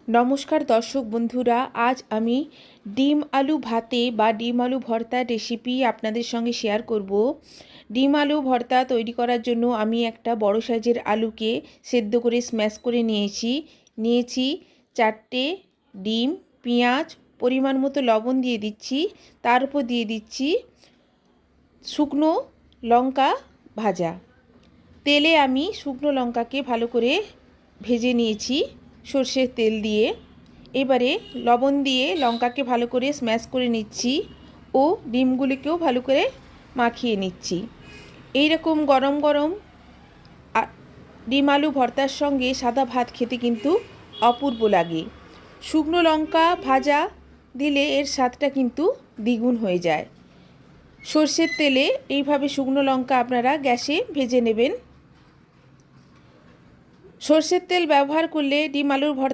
নমস্কার দর্শক বন্ধুরা, আজ আমি ডিম আলু ভাতে বা ডিম আলু ভর্তার রেসিপি আপনাদের সঙ্গে শেয়ার করব। ডিম আলু ভর্তা তৈরি করার জন্য আমি একটা বড় সাইজের আলুকে সেদ্ধ করে স্ম্যাশ করে নিয়েছি 4টে ডিম, পেঁয়াজ, পরিমাণ মতো লবণ দিয়ে দিচ্ছি। তার উপর দিয়ে দিচ্ছি শুকনো লঙ্কা ভাজা। তেলে আমি শুকনো লঙ্কাকে ভালো করে ভেজে নিয়েছি সর্ষের তেল দিয়ে। এবারে লবণ দিয়ে লঙ্কাকে ভালো করে স্ম্যাশ করে নিচ্ছি ও ডিমগুলিকেও ভালো করে মাখিয়ে নিচ্ছি। এই রকম গরম গরম ডিম আলু ভর্তার সঙ্গে সাদা ভাত খেতে কিন্তু অপূর্ব লাগে। শুকনো লঙ্কা ভাজা দিলে এর স্বাদটা কিন্তু দ্বিগুণ হয়ে যায়। সর্ষের তেলে এইভাবে শুকনো লঙ্কা আপনারা গ্যাসে ভেজে নেবেন। সর্ষের তেল ব্যবহার করলে ডিম আলুর ভর্তা